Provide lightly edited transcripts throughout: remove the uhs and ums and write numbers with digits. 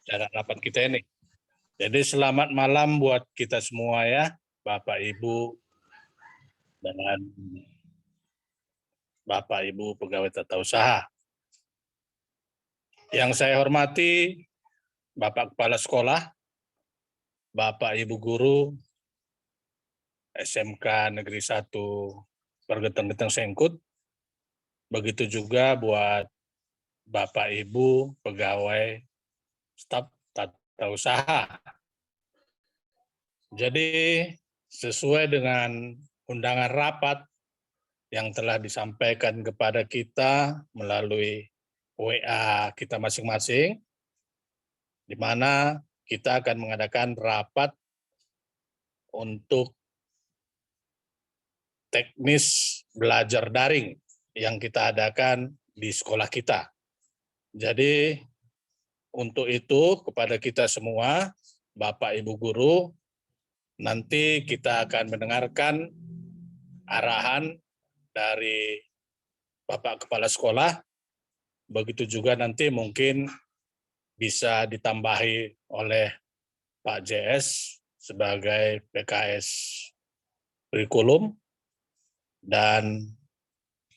acara rapat kita ini. Jadi selamat malam buat kita semua ya, Bapak Ibu dan Bapak Ibu pegawai tata usaha. Yang saya hormati Bapak Kepala Sekolah, Bapak Ibu Guru SMK Negeri 1 Pergeteng-Geteng Sengkut. Begitu juga buat Bapak Ibu pegawai staf tata usaha. Jadi sesuai dengan undangan rapat yang telah disampaikan kepada kita melalui WA kita masing-masing, di mana kita akan mengadakan rapat untuk teknis belajar daring yang kita adakan di sekolah kita. Jadi untuk itu kepada kita semua, Bapak Ibu Guru, nanti kita akan mendengarkan arahan dari Bapak Kepala Sekolah, begitu juga nanti mungkin bisa ditambahi oleh Pak JS sebagai PKS kurikulum, dan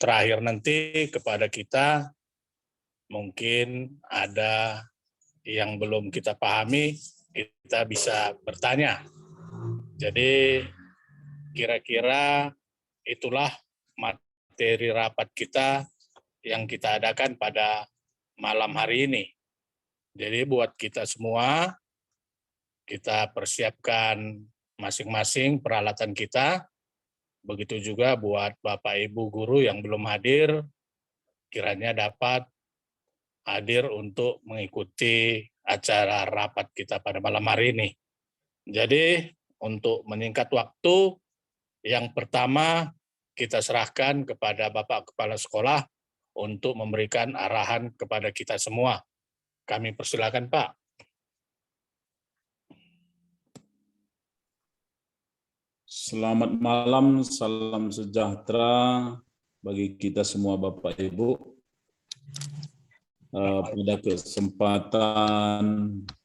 terakhir nanti kepada kita mungkin ada yang belum kita pahami, kita bisa bertanya. Jadi kira-kira itulah materi rapat kita yang kita adakan pada malam hari ini. Jadi buat kita semua, kita persiapkan masing-masing peralatan kita. Begitu juga buat Bapak Ibu Guru yang belum hadir, kiranya dapat hadir untuk mengikuti acara rapat kita pada malam hari ini. Jadi untuk menyingkat waktu, yang pertama kita serahkan kepada Bapak Kepala Sekolah untuk memberikan arahan kepada kita semua. Kami persilakan, Pak. Selamat malam, salam sejahtera bagi kita semua Bapak Ibu. Pada kesempatan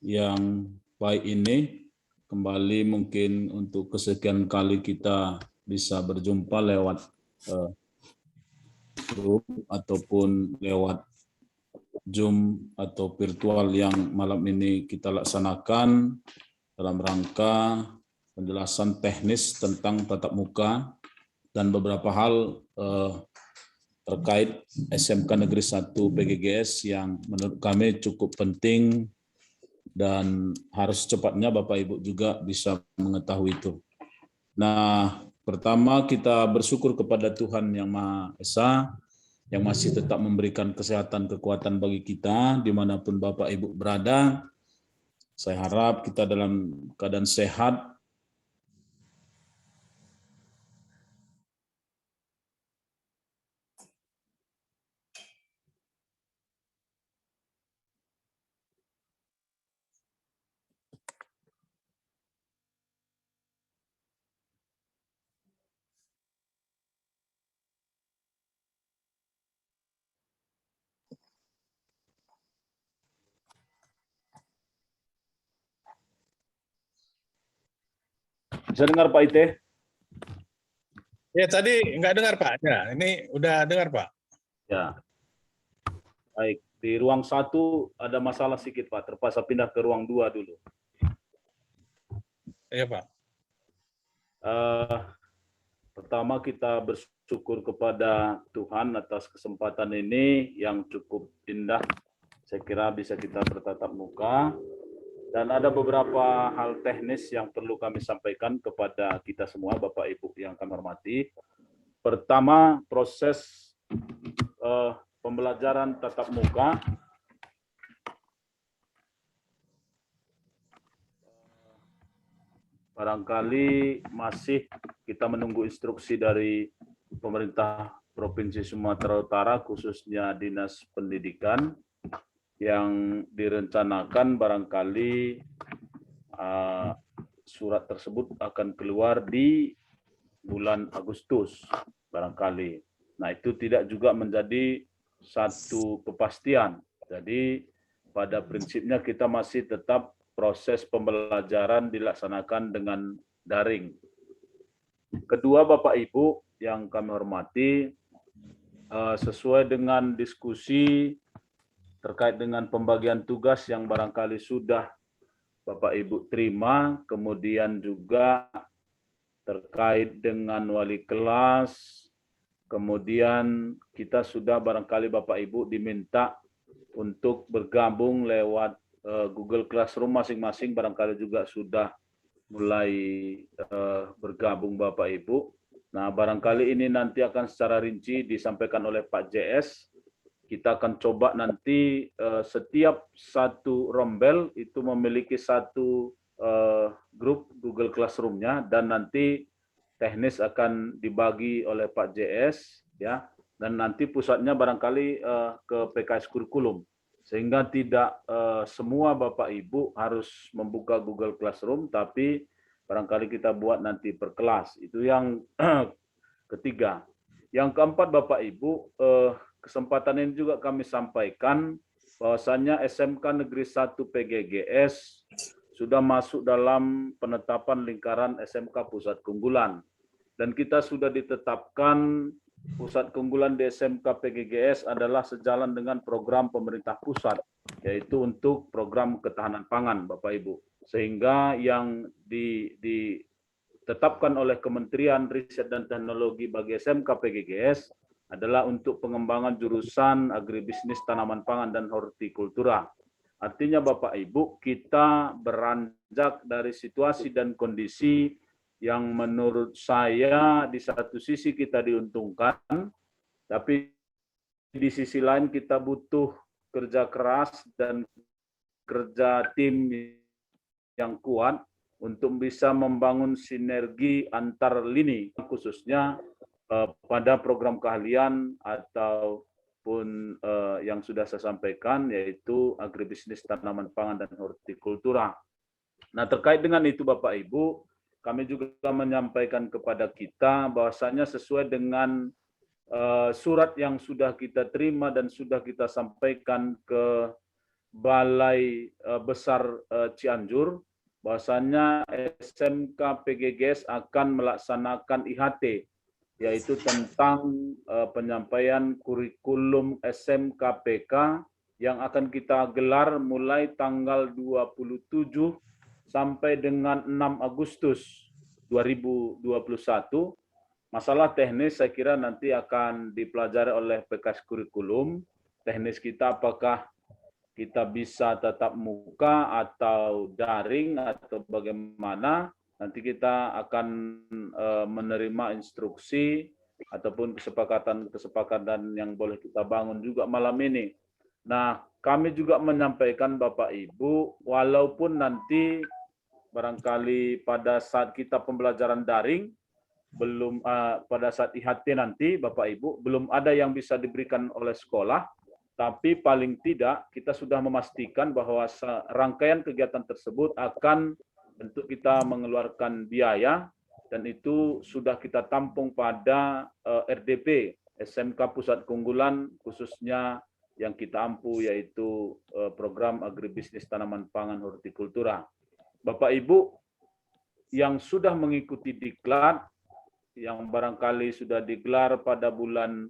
yang baik ini, kembali mungkin untuk kesekian kali kita bisa berjumpa lewat grup ataupun lewat Zoom atau virtual yang malam ini kita laksanakan dalam rangka penjelasan teknis tentang tatap muka dan beberapa hal terkait SMK Negeri 1 PGGS yang menurut kami cukup penting dan harus cepatnya Bapak Ibu juga bisa mengetahui itu. Nah, pertama kita bersyukur kepada Tuhan Yang Maha Esa yang masih tetap memberikan kesehatan kekuatan bagi kita dimanapun Bapak Ibu berada. Saya harap kita dalam keadaan sehat, bisa dengar Pak Ite? Ya tadi nggak dengar, Pak. Ya, ini udah dengar, Pak. Ya. Baik, di ruang 1 ada masalah sedikit Pak, terpaksa pindah ke ruang 2 dulu. Iya, Pak. Pertama kita bersyukur kepada Tuhan atas kesempatan ini yang cukup indah. Saya kira bisa kita bertatap muka. Dan ada beberapa hal teknis yang perlu kami sampaikan kepada kita semua, Bapak Ibu yang kami hormati. Pertama, proses pembelajaran tatap muka. Barangkali masih kita menunggu instruksi dari pemerintah Provinsi Sumatera Utara, khususnya Dinas Pendidikan, yang direncanakan barangkali surat tersebut akan keluar di bulan Agustus, barangkali. Nah, itu tidak juga menjadi satu kepastian. Jadi, pada prinsipnya kita masih tetap proses pembelajaran dilaksanakan dengan daring. Kedua, Bapak Ibu yang kami hormati, sesuai dengan diskusi terkait dengan pembagian tugas yang barangkali sudah Bapak Ibu terima, kemudian juga terkait dengan wali kelas, kemudian kita sudah barangkali Bapak Ibu diminta untuk bergabung lewat Google Classroom masing-masing, barangkali juga sudah mulai bergabung Bapak Ibu. Nah, barangkali ini nanti akan secara rinci disampaikan oleh Pak JS. Kita akan coba nanti setiap satu rombel itu memiliki satu grup Google Classroom-nya, dan nanti teknis akan dibagi oleh Pak JS, ya, dan nanti pusatnya barangkali ke PKS Kurikulum, sehingga tidak semua Bapak Ibu harus membuka Google Classroom, tapi barangkali kita buat nanti per kelas. Itu yang ketiga. Yang keempat, Bapak Ibu, kesempatan ini juga kami sampaikan bahwasannya SMK Negeri 1 PGGS sudah masuk dalam penetapan lingkaran SMK Pusat Keunggulan. Dan kita sudah ditetapkan pusat keunggulan di SMK PGGS adalah sejalan dengan program pemerintah pusat, yaitu untuk program ketahanan pangan, Bapak Ibu. Sehingga yang ditetapkan oleh Kementerian Riset dan Teknologi bagi SMK PGGS adalah untuk pengembangan jurusan agribisnis tanaman pangan dan hortikultura. Artinya Bapak Ibu, kita beranjak dari situasi dan kondisi yang menurut saya di satu sisi kita diuntungkan, tapi di sisi lain kita butuh kerja keras dan kerja tim yang kuat untuk bisa membangun sinergi antar lini, khususnya pada program keahlian ataupun yang sudah saya sampaikan, yaitu agribisnis tanaman pangan dan hortikultura. Nah, terkait dengan itu Bapak Ibu, kami juga menyampaikan kepada kita bahwasanya sesuai dengan surat yang sudah kita terima dan sudah kita sampaikan ke Balai Besar Cianjur, bahwasanya SMK PGGS akan melaksanakan IHT, yaitu tentang penyampaian kurikulum SMKPK yang akan kita gelar mulai tanggal 27 sampai dengan 6 Agustus 2021. Masalah teknis saya kira nanti akan dipelajari oleh PKS Kurikulum. Teknis kita apakah kita bisa tatap muka atau daring atau bagaimana, nanti kita akan menerima instruksi ataupun kesepakatan yang boleh kita bangun juga malam ini. Nah, kami juga menyampaikan Bapak Ibu, walaupun nanti barangkali pada saat kita pembelajaran daring, belum pada saat IHT nanti Bapak Ibu, belum ada yang bisa diberikan oleh sekolah, tapi paling tidak kita sudah memastikan bahwa rangkaian kegiatan tersebut akan tentu kita mengeluarkan biaya, dan itu sudah kita tampung pada RDP SMK Pusat Keunggulan, khususnya yang kita ampu yaitu program agribisnis tanaman pangan hortikultura. Bapak Ibu yang sudah mengikuti diklat, yang barangkali sudah digelar pada bulan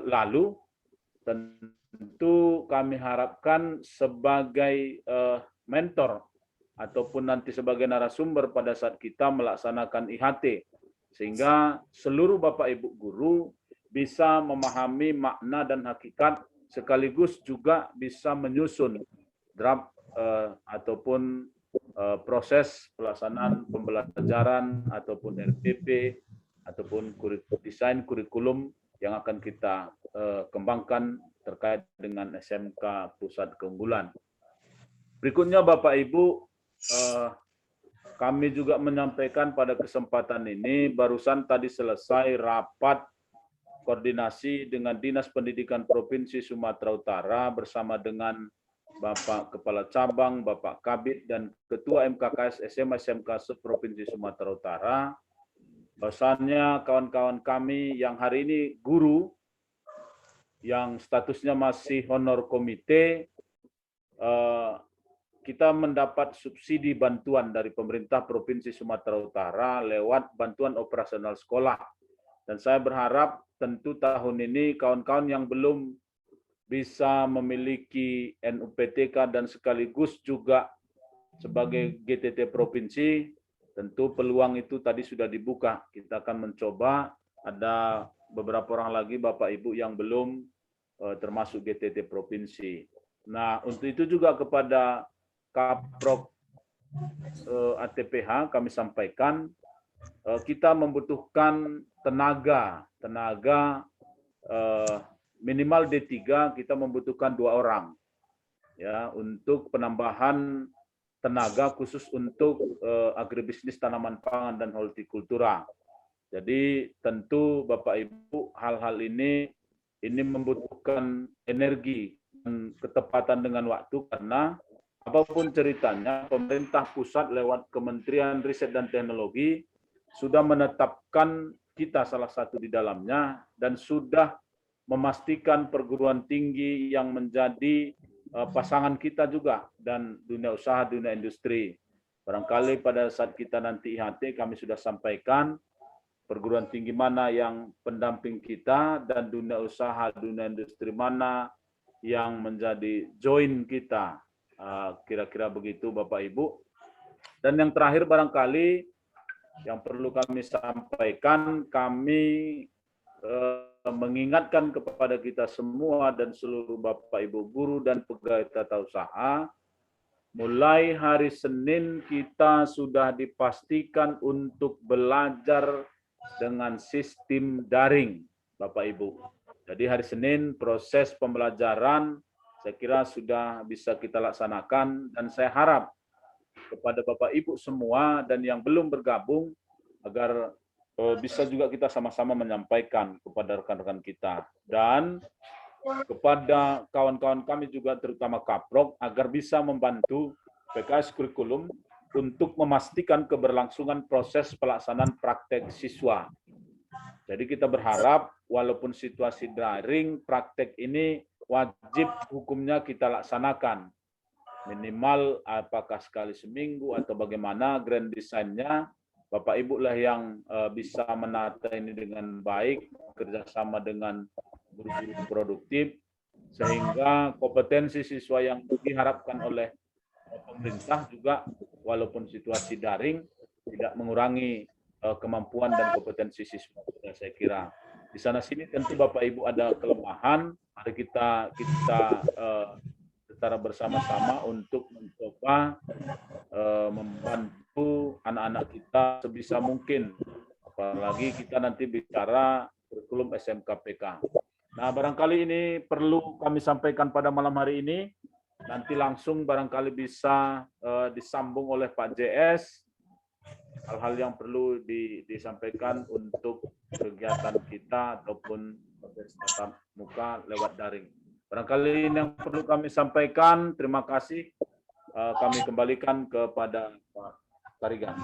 lalu, tentu kami harapkan sebagai mentor ataupun nanti sebagai narasumber pada saat kita melaksanakan IHT, sehingga seluruh Bapak Ibu guru bisa memahami makna dan hakikat, sekaligus juga bisa menyusun draft ataupun proses pelaksanaan pembelajaran ataupun RDP ataupun desain kurikulum yang akan kita kembangkan terkait dengan SMK Pusat Keunggulan. Berikutnya Bapak Ibu, kami juga menyampaikan pada kesempatan ini, barusan tadi selesai rapat koordinasi dengan Dinas Pendidikan Provinsi Sumatera Utara bersama dengan Bapak Kepala Cabang, Bapak Kabid, dan Ketua MKKS SMA SMK Provinsi Sumatera Utara. Bahwasannya kawan-kawan kami yang hari ini guru, yang statusnya masih honor komite, kita mendapat subsidi bantuan dari pemerintah Provinsi Sumatera Utara lewat bantuan operasional sekolah. Dan saya berharap tentu tahun ini kawan-kawan yang belum bisa memiliki NUPTK dan sekaligus juga sebagai GTT Provinsi, tentu peluang itu tadi sudah dibuka. Kita akan mencoba, ada beberapa orang lagi Bapak Ibu yang belum termasuk GTT Provinsi. Nah, untuk itu juga kepada Kaprok ATPH kami sampaikan, kita membutuhkan tenaga minimal D3, kita membutuhkan 2 orang ya untuk penambahan tenaga khusus untuk agribisnis tanaman pangan dan hortikultura. Jadi tentu Bapak Ibu hal-hal ini membutuhkan energi dan ketepatan dengan waktu, karena apapun ceritanya pemerintah pusat lewat Kementerian Riset dan Teknologi sudah menetapkan kita salah satu di dalamnya dan sudah memastikan perguruan tinggi yang menjadi pasangan kita juga dan dunia usaha, dunia industri. Barangkali pada saat kita nanti IHT kami sudah sampaikan perguruan tinggi mana yang pendamping kita dan dunia usaha, dunia industri mana yang menjadi join kita. Kira-kira begitu Bapak Ibu. Dan yang terakhir barangkali yang perlu kami sampaikan, kami mengingatkan kepada kita semua dan seluruh Bapak Ibu guru dan pegawai tata usaha, mulai hari Senin kita sudah dipastikan untuk belajar dengan sistem daring, Bapak Ibu. Jadi hari Senin proses pembelajaran saya kira sudah bisa kita laksanakan, dan saya harap kepada Bapak Ibu semua dan yang belum bergabung agar bisa juga kita sama-sama menyampaikan kepada rekan-rekan kita dan kepada kawan-kawan kami juga terutama Kaprok agar bisa membantu PKS kurikulum untuk memastikan keberlangsungan proses pelaksanaan praktek siswa. Jadi kita berharap walaupun situasi daring, praktek ini wajib hukumnya kita laksanakan. Minimal apakah sekali seminggu atau bagaimana grand design-nya, Bapak Ibu lah yang bisa menata ini dengan baik, kerjasama dengan guru-guru produktif, sehingga kompetensi siswa yang diharapkan oleh pemerintah juga walaupun situasi daring tidak mengurangi kemampuan dan kompetensi siswa. Saya kira di sana sini tentu Bapak Ibu ada kelemahan, mari kita secara bersama-sama untuk mencoba membantu anak-anak kita sebisa mungkin. Apalagi kita nanti bicara kurikulum SMKPK. Nah, barangkali ini perlu kami sampaikan pada malam hari ini. Nanti langsung barangkali bisa disambung oleh Pak JS. Hal-hal yang perlu disampaikan untuk kegiatan kita ataupun tatap muka lewat daring. Barangkali ini yang perlu kami sampaikan. Terima kasih. Kami kembalikan kepada Pak Tarigan.